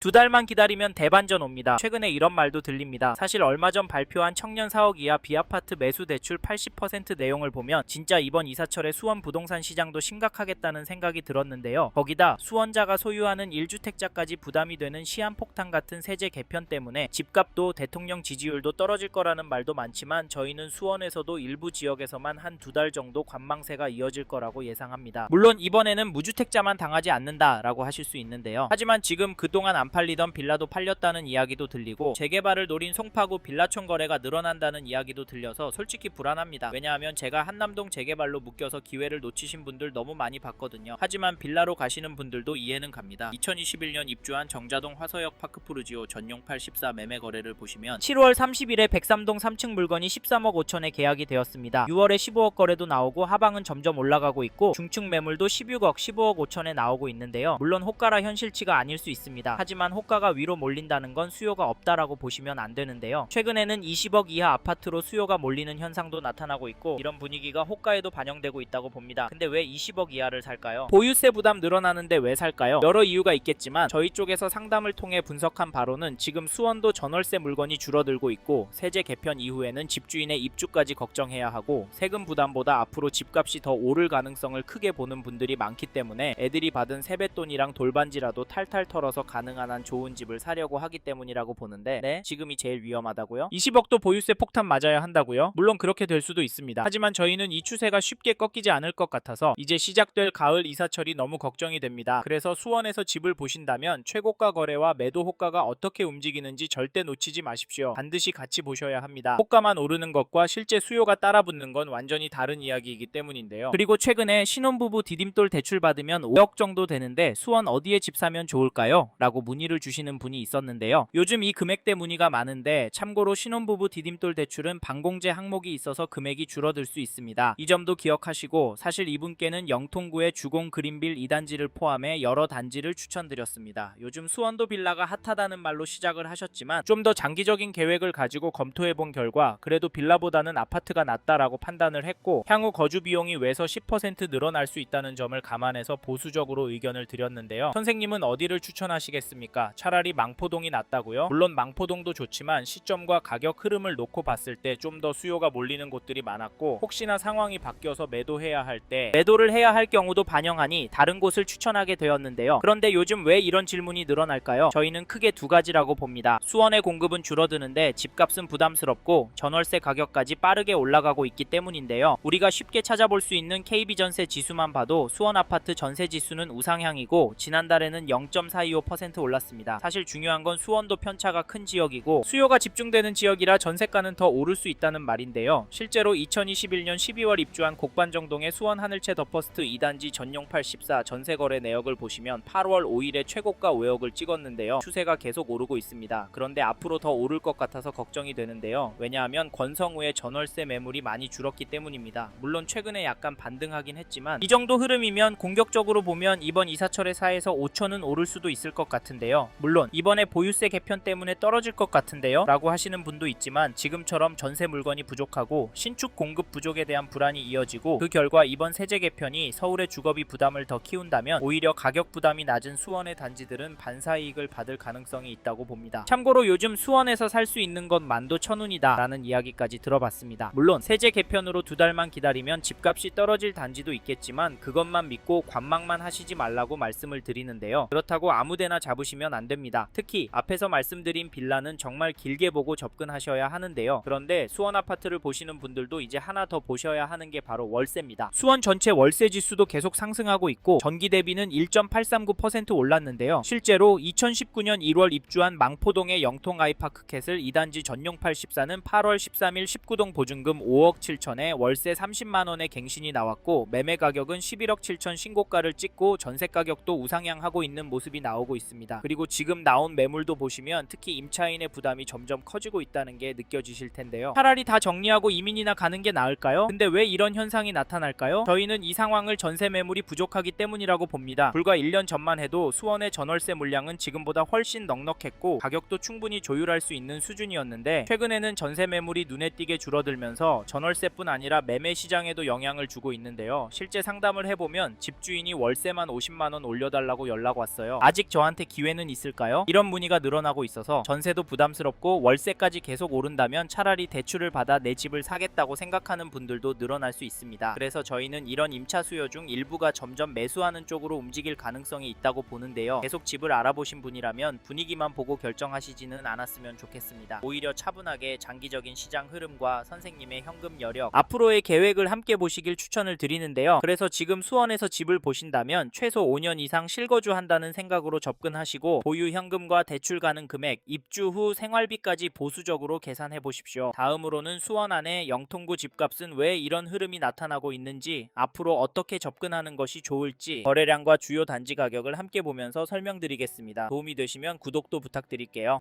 두 달만 기다리면 대반전 옵니다. 최근에 이런 말도 들립니다. 사실 얼마 전 발표한 청년 4억 이하 비아파트 매수 대출 80% 내용을 보면 진짜 이번 이사철에 수원 부동산 시장도 심각하겠다는 생각이 들었는데요. 거기다 수원자가 소유하는 1주택자까지 부담이 되는 시한폭탄 같은 세제 개편 때문에 집값도 대통령 지지율도 떨어질 거라는 말도 많지만 저희는 수원에서도 일부 지역에서만 한 두 달 정도 관망세가 이어질 거라고 예상합니다. 물론 이번에는 무주택자만 당하지 않는다라고 하실 수 있는데요. 하지만 지금 그동안 안 팔리던 빌라도 팔렸다는 이야기도 들리고 재개발을 노린 송파구 빌라촌 거래가 늘어난다는 이야기도 들려서 솔직히 불안합니다. 왜냐하면 제가 한남동 재개발로 묶여서 기회를 놓치신 분들 너무 많이 봤거든요. 하지만 빌라로 가시는 분들도 이해는 갑니다. 2021년 입주한 정자동 화서역 파크푸르지오 전용8 14 매매 거래를 보시면 7월 30일에 103동 3층 물건이 13억 5천에 계약이 되었습니다. 6월에 15억 거래도 나오고 하방은 점점 올라가고 있고 중층 매물도 16억, 15억 5천에 나오고 있는데요. 물론 호가라 현실치가 아닐 수 있습니다. 하지만 호가가 위로 몰린다는 건 수요가 없다라고 보시면 안 되는데요. 최근에는 20억 이하 아파트로 수요가 몰리는 현상도 나타나고 있고 이런 분위기가 호가에도 반영되고 있다고 봅니다. 근데 왜 20억 이하를 살까요? 보유세 부담 늘어나는데 왜 살까요? 여러 이유가 있겠지만 저희 쪽에서 상담을 통해 분석한 바로는 지금 수원도 전월세 물건이 줄어들고 있고 세제 개편 이후에는 집주인의 입주까지 걱정해야 하고 세금 부담보다 앞으로 집값이 더 오를 가능성을 크게 보는 분들이 많기 때문에 애들이 받은 세뱃돈이랑 돌반지라도 탈탈 털어서 가능한 한 좋은 집을 사려고 하기 때문이라고 보는데 네? 지금이 제일 위험하다고요? 20억도 보유세 폭탄 맞아야 한다고요? 물론 그렇게 될 수도 있습니다. 하지만 저희는 이 추세가 쉽게 꺾이지 않을 것 같아서 이제 시작될 가을 이사철이 너무 걱정이 됩니다. 그래서 수원에서 집을 보신다면 최고가 거래와 매도 호가가 어떻게 움직이는지 절대 놓치지 마십시오. 반드시 같이 보셔야 합니다. 호가만 오르는 것과 실제 수요가 따라붙는 건 완전히 다른 이야기이기 때문인데요. 그리고 최근에 신혼부부 디딤돌 대출 받으면 5억 정도 되는데 수원 어디에 집 사면 좋을까요? 라고 문의를 주시는 분이 있었는데요. 요즘 이 금액대 문의가 많은데 참고로 신혼부부 디딤돌 대출은 반공제 항목이 있어서 금액이 줄어들 수 있습니다. 이 점도 기억하시고 사실 이분께는 영통구의 주공 그린빌 2단지를 포함해 여러 단지를 추천드렸습니다. 요즘 수원도 빌라가 핫하다는 말로 시작을 하셨지만 좀 더 장기적인 계획을 가지고 검토해본 결과 그래도 빌라보다는 아파트가 낫다라고 판단을 했고 향후 거주 비용이 외서 10% 늘어날 수 있다는 점을 감안해서 보수적으로 의견을 드렸는데요. 선생님은 어디를 추천하시겠습니까? 차라리 망포동이 낫다고요? 물론 망포동도 좋지만 시점과 가격 흐름을 놓고 봤을 때 좀 더 수요가 몰리는 곳들이 많았고 혹시나 상황이 바뀌어서 매도해야 할 때 매도를 해야 할 경우도 반영하니 다른 곳을 추천하게 되었는데요. 그런데 요즘 왜 이런 질문이 늘어날까요? 저희는 크게 두 가지라고 봅니다. 수원의 공급은 줄어드는데 집값은 부담스럽고 전월세 가격까지 빠르게 올라가고 있기 때문인데요. 우리가 쉽게 찾아볼 수 있는 KB전세 지수만 봐도 수원 아파트 전세 지수는 우상향이고 지난달에는 0.425% 올랐습니다. 사실 중요한 건 수원도 편차가 큰 지역이고 수요가 집중되는 지역이라 전세가는 더 오를 수 있다는 말인데요. 실제로 2021년 12월 입주한 곡반정동의 수원 하늘채 더퍼스트 2단지 전용8 14 전세거래 내역을 보시면 8월 5일에 최고가 5억을 찍었는데요. 추세가 계속 오르고 있습니다. 그런데 앞으로 더 오를 것 같아서 걱정이 되는데요. 왜냐하면 권성우의 전월세 매물이 많이 줄었기 때문입니다. 물론 최근에 약간 반등하긴 했지만 이 정도 흐름이면 공격적으로 보면 이번 이사철의 4에서 5천은 오를 수도 있을 것 같은데요. 물론 이번에 보유세 개편 때문에 떨어질 것 같은데요 라고 하시는 분도 있지만 지금처럼 전세 물건이 부족하고 신축 공급 부족에 대한 불안이 이어지고 그 결과 이번 세제 개편이 서울의 주거비 부담을 더 키운다면 오히려 가격 부담이 낮은 수원의 단지들은 반사이익을 받을 가능성이 있다고 봅니다. 참고로 요즘 수원에서 살 수 있는 건 만도천운이다 라는 이야기까지 들어봤습니다. 물론 세제 개편으로 두 달만 기다리면 집값이 떨어질 단지도 있겠지만 그것만 믿고 관망만 하시지 말라고 말씀을 드리는데요. 그렇다고 아무데나 잡으시면 안 됩니다. 특히 앞에서 말씀드린 빌라는 정말 길게 보고 접근하셔야 하는데요. 그런데 수원 아파트를 보시는 분들도 이제 하나 더 보셔야 하는 게 바로 월세입니다. 수원 전체 월세 지수도 계속 상승하고 있고 전기 대비는 1.839% 올랐는데요. 실제로 2019년 1월 입주한 망포동의 영통 아이파크캣을 2단지 전용8 14는 8월 13일 19동 보증금 5억 7천에 월세 30만원의 갱신이 나왔고 매매 가격은 11억 7천 신고가를 찍고 전세 가격도 우상향하고 있는 모습이 나오고 있습니다. 그리고 지금 나온 매물도 보시면 특히 임차인의 부담이 점점 커지고 있다는 게 느껴지실 텐데요. 차라리 다 정리하고 이민이나 가는 게 나을까요? 근데 왜 이런 현상이 나타날까요? 저희는 이 상황을 전세 매물이 부족하기 때문이라고 봅니다. 불과 1년 전만 해도 수원의 전월세 물량은 지금보다 훨씬 넉넉했고 가격도 충분히 조율할 수 있는 수준이었는데 최근에는 전세 매물이 눈에 띄게 줄어들면서 전월세뿐 아니라 매매 시장에도 영향을 주고 있는데요. 실제 상담을 해보면 집주인이 월세만 50만원 올려달라고 연락 왔어요. 아직 저한테 기회 기회는 있을까요? 이런 문의가 늘어나고 있어서 전세도 부담스럽고 월세까지 계속 오른다면 차라리 대출을 받아 내 집을 사겠다고 생각하는 분들도 늘어날 수 있습니다. 그래서 저희는 이런 임차 수요 중 일부가 점점 매수하는 쪽으로 움직일 가능성이 있다고 보는데요. 계속 집을 알아보신 분이라면 분위기만 보고 결정하시지는 않았으면 좋겠습니다. 오히려 차분하게 장기적인 시장 흐름과 선생님의 현금 여력, 앞으로의 계획을 함께 보시길 추천을 드리는데요. 그래서 지금 수원에서 집을 보신다면 최소 5년 이상 실거주 한다는 생각으로 접근하시고 보유 현금과 대출 가능 금액, 입주 후 생활비까지 보수적으로 계산해 보십시오. 다음으로는 수원 안에 영통구 집값은 왜 이런 흐름이 나타나고 있는지, 앞으로 어떻게 접근하는 것이 좋을지, 거래량과 주요 단지 가격을 함께 보면서 설명드리겠습니다. 도움이 되시면 구독도 부탁드릴게요.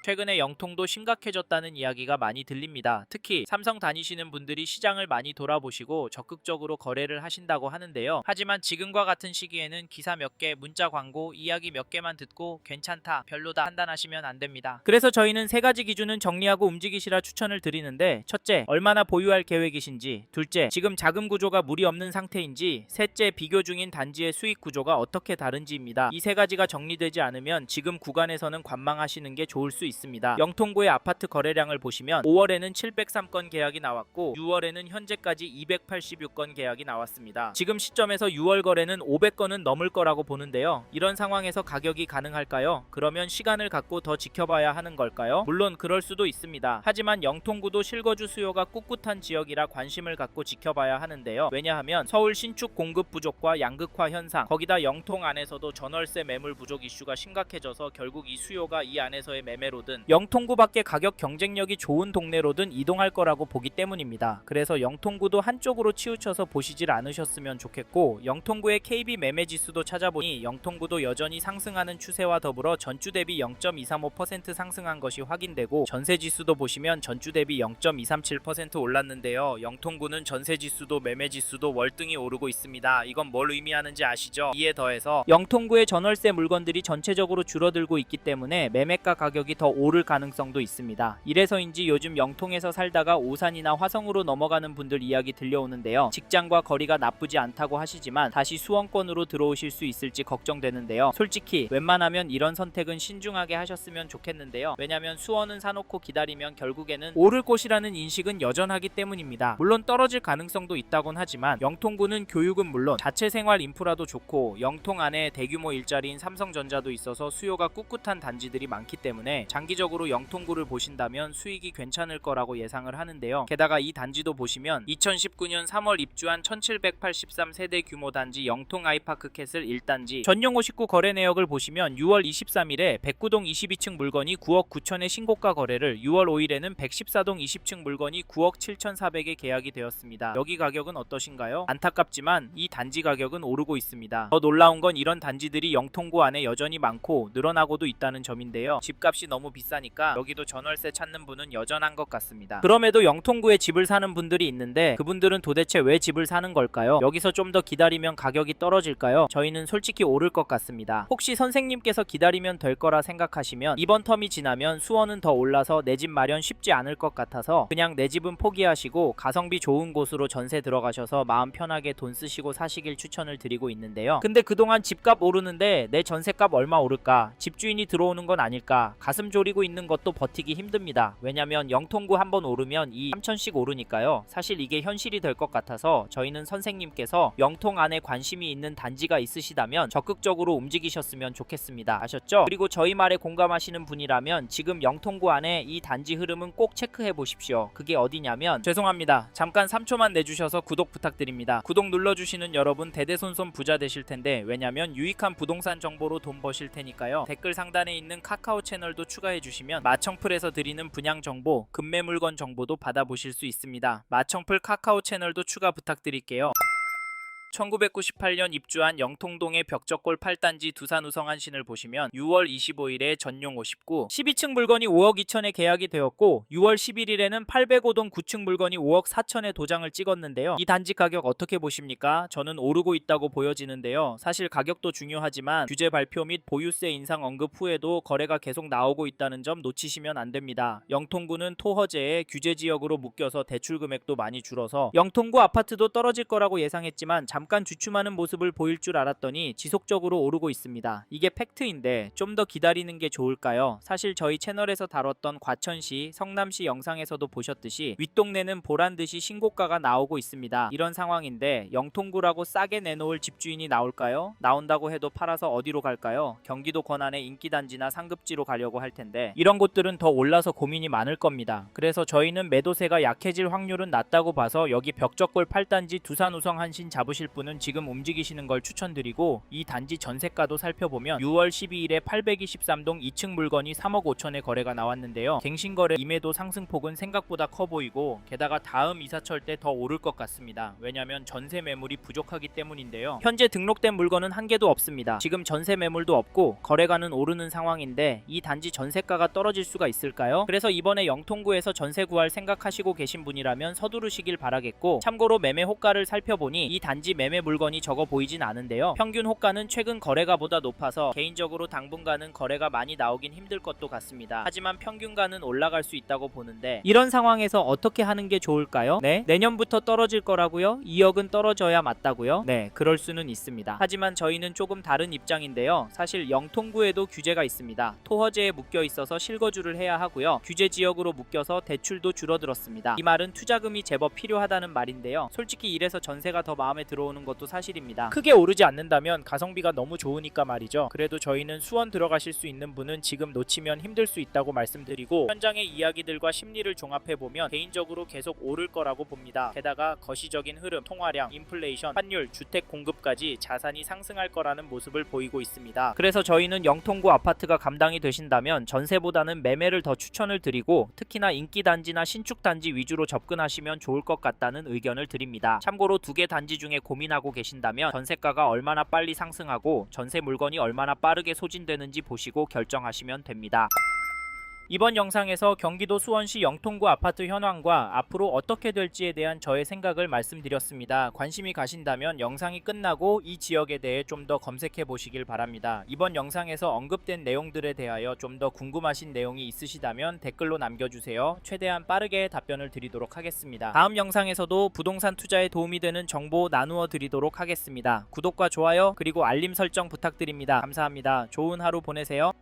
최근에 영통도 심각해졌다는 이야기가 많이 들립니다. 특히 삼성 다니시는 분들이 시장을 많이 돌아보시고 적극적으로 거래를 하신다고 하는데요. 하지만 지금과 같은 시기에는 기사 몇 개, 문자 광고, 이야기 몇 개만 듣고 괜찮다, 별로다 판단하시면 안 됩니다. 그래서 저희는 세 가지 기준은 정리하고 움직이시라 추천을 드리는데, 첫째, 얼마나 보유할 계획이신지, 둘째, 지금 자금 구조가 무리 없는 상태인지, 셋째, 비교 중인 단지의 수익 구조가 어떻게 다른지입니다. 이 세 가지가 정리되지 않으면 지금 구간에서는 관망하시는 게 좋을 수 있습니다. 영통구의 아파트 거래량을 보시면 5월에는 703건 계약이 나왔고 6월에는 현재까지 286건 계약이 나왔습니다. 지금 시점에서 6월 거래는 500건은 넘을 거라고 보는데요. 이런 상황에서 가격이 가능할까요? 그러면 시간을 갖고 더 지켜봐야 하는 걸까요? 물론 그럴 수도 있습니다. 하지만 영통구도 실거주 수요가 꿋꿋한 지역이라 관심을 갖고 지켜봐야 하는데요. 왜냐하면 서울 신축 공급 부족과 양극화 현상, 거기다 영통 안에서도 전월세 매물 부족 이슈가 심각해져서 결국 이 수요가 이 안에서의 매매로든 영통구밖에 가격 경쟁력이 좋은 동네로든 이동할 거라고 보기 때문입니다. 그래서 영통구도 한쪽으로 치우쳐서 보시질 않으셨으면 좋겠고, 영통구의 KB 매매 지수도 찾아보니 영통구도 여전히 상승하는 추세와 더불어 전주 대비 0.235% 상승한 것이 확인되고, 전세 지수도 보시면 전주 대비 0.237% 올랐는데요. 영통구는 전세 지수도 매매 지수도 월등히 오르고 있습니다. 이건 뭘 의미하는지 아시죠? 이에 더해서 영통구의 전월세 물건들이 전체적으로 줄어들고 있기 때문에 매매가 가격이 더 오를 가능성도 있습니다. 이래서인지 요즘 영통에서 살다가 오산이나 화성으로 넘어가는 분들 이야기 들려오는데요. 직장과 거리가 나쁘지 않다고 하시지만 다시 수원권으로 들어오실 수 있을지 걱정되는데요. 솔직히 웬만하면 이런 선택은 신중하게 하셨으면 좋겠는데요. 왜냐면 수원은 사놓고 기다리면 결국에는 오를 곳이라는 인식은 여전하기 때문입니다. 물론 떨어질 가능성도 있다곤 하지만 영통구는 교육은 물론 자체 생활 인프라도 좋고 영통 안에 대규모 일자리인 삼성전자도 있어서 수요가 꿋꿋한 단지들이 많기 때문에 장기적으로 영통구를 보신다면 수익이 괜찮을 거라고 예상을 하는데요. 게다가 이 단지도 보시면 2019년 3월 입주한 1783세대 규모 단지 영통 아이파크 캐슬 1단지 전용 59 거래 내역을 보시면 6월 23일에 109동 22층 물건이 9억 9천의 신고가 거래를, 6월 5일에는 114동 20층 물건이 9억 7,400에 계약이 되었습니다. 여기 가격은 어떠신가요? 안타깝지만 이 단지 가격은 오르고 있습니다. 더 놀라운 건 이런 단지들이 영통구 안에 여전히 많고 늘어나고도 있다는 점인데요. 집값이 너무 비싸니까 여기도 전월세 찾는 분은 여전한 것 같습니다. 그럼에도 영통구에 집을 사는 분들이 있는데 그분들은 도대체 왜 집을 사는 걸까요? 여기서 좀 더 기다리면 가격이 떨어질까요? 저희는 솔직히 오를 것 같습니다. 혹시 선생님께서 기다리면 될 거라 생각하시면 이번 텀이 지나면 수원은 더 올라서 내 집 마련 쉽지 않을 것 같아서 그냥 내 집은 포기하시고 가성비 좋은 곳으로 전세 들어가셔서 마음 편하게 돈 쓰시고 사시길 추천을 드리고 있는데요. 근데 그동안 집값 오르는데 내 전세값 얼마 오를까? 집주인이 들어오는 건 아닐까? 가슴 졸이고 있는 것도 버티기 힘듭니다. 왜냐면 영통구 한번 오르면 3천씩 오르니까요. 사실 이게 현실이 될 것 같아서 저희는 선생님께서 영통 안에 관심이 있는 단지가 있으시다면 적극적으로 움직이셨으면 좋겠습니다. 아셨죠? 그리고 저희 말에 공감하시는 분이라면 지금 영통구 안에 이 단지 흐름은 꼭 체크해 보십시오. 그게 어디냐면, 죄송합니다. 잠깐 3초만 내주셔서 구독 부탁드립니다. 구독 눌러주시는 여러분 대대손손 부자 되실 텐데, 왜냐면 유익한 부동산 정보로 돈 버실 테니까요. 댓글 상단에 있는 카카오 채널도 추가해 주시면 마청풀에서 드리는 분양 정보, 급매 물건 정보도 받아보실 수 있습니다. 마청풀 카카오 채널도 추가 부탁드릴게요. 1998년 입주한 영통동의 벽적골 8단지 두산 우성한신을 보시면 6월 25일에 전용 59 12층 물건이 5억 2천에 계약이 되었고, 6월 11일에는 805동 9층 물건이 5억 4천에 도장을 찍었는데요. 이 단지 가격 어떻게 보십니까? 저는 오르고 있다고 보여지는데요. 사실 가격도 중요하지만 규제 발표 및 보유세 인상 언급 후에도 거래가 계속 나오고 있다는 점 놓치시면 안 됩니다. 영통구는 토허제에 규제 지역으로 묶여서 대출 금액도 많이 줄어서 영통구 아파트도 떨어질 거라고 예상했지만 잠깐 주춤하는 모습을 보일 줄 알았더니 지속적으로 오르고 있습니다. 이게 팩트인데 좀 더 기다리는 게 좋을까요? 사실 저희 채널에서 다뤘던 과천시, 성남시 영상에서도 보셨듯이 윗동네는 보란듯이 신고가가 나오고 있습니다. 이런 상황인데 영통구라고 싸게 내놓을 집주인이 나올까요? 나온다고 해도 팔아서 어디로 갈까요? 경기도 권안의 인기단지나 상급지로 가려고 할 텐데 이런 곳들은 더 올라서 고민이 많을 겁니다. 그래서 저희는 매도세가 약해질 확률은 낮다고 봐서 여기 벽적골 8단지 두산 우성 한신 잡으실 분은 지금 움직이시는 걸 추천드리고, 이 단지 전세가도 살펴보면 6월 12일에 823동 2층 물건이 3억 5천에 거래가 나왔는데요. 갱신거래 임해도 상승폭은 생각보다 커 보이고, 게다가 다음 이사철 때 더 오를 것 같습니다. 왜냐면 전세 매물이 부족하기 때문인데요. 현재 등록된 물건은 한 개도 없습니다. 지금 전세 매물도 없고 거래가는 오르는 상황인데 이 단지 전세가가 떨어질 수가 있을까요? 그래서 이번에 영통구에서 전세 구할 생각하시고 계신 분이라면 서두르시길 바라겠고, 참고로 매매 호가를 살펴보니 이 단지 매매 물건이 적어 보이진 않은데요. 평균 호가는 최근 거래가보다 높아서 개인적으로 당분간은 거래가 많이 나오긴 힘들 것도 같습니다. 하지만 평균가는 올라갈 수 있다고 보는데, 이런 상황에서 어떻게 하는 게 좋을까요? 네, 내년부터 떨어질 거라고요? 2억은 떨어져야 맞다고요? 네, 그럴 수는 있습니다. 하지만 저희는 조금 다른 입장인데요. 사실 영통구에도 규제가 있습니다. 토허제에 묶여 있어서 실거주를 해야 하고요. 규제 지역으로 묶여서 대출도 줄어들었습니다. 이 말은 투자금이 제법 필요하다는 말인데요. 솔직히 이래서 전세가 더 마음에 들어오는 것도 사실입니다. 크게 오르지 않는다면 가성비가 너무 좋으니까 말이죠. 그래도 저희는 수원 들어가실 수 있는 분은 지금 놓치면 힘들 수 있다고 말씀드리고, 현장의 이야기들과 심리를 종합해보면 개인적으로 계속 오를 거라고 봅니다. 게다가 거시적인 흐름, 통화량, 인플레이션, 환율, 주택 공급까지 자산이 상승할 거라는 모습을 보이고 있습니다. 그래서 저희는 영통구 아파트가 감당이 되신다면 전세보다는 매매를 더 추천을 드리고, 특히나 인기단지나 신축단지 위주로 접근하시면 좋을 것 같다는 의견을 드립니다. 참고로 두 개 단지 중에 고민하고 계신다면 전세가가 얼마나 빨리 상승하고 전세 물건이 얼마나 빠르게 소진되는지 보시고 결정하시면 됩니다. 이번 영상에서 경기도 수원시 영통구 아파트 현황과 앞으로 어떻게 될지에 대한 저의 생각을 말씀드렸습니다. 관심이 가신다면 영상이 끝나고 이 지역에 대해 좀 더 검색해 보시길 바랍니다. 이번 영상에서 언급된 내용들에 대하여 좀 더 궁금하신 내용이 있으시다면 댓글로 남겨주세요. 최대한 빠르게 답변을 드리도록 하겠습니다. 다음 영상에서도 부동산 투자에 도움이 되는 정보 나누어 드리도록 하겠습니다. 구독과 좋아요 그리고 알림 설정 부탁드립니다. 감사합니다. 좋은 하루 보내세요.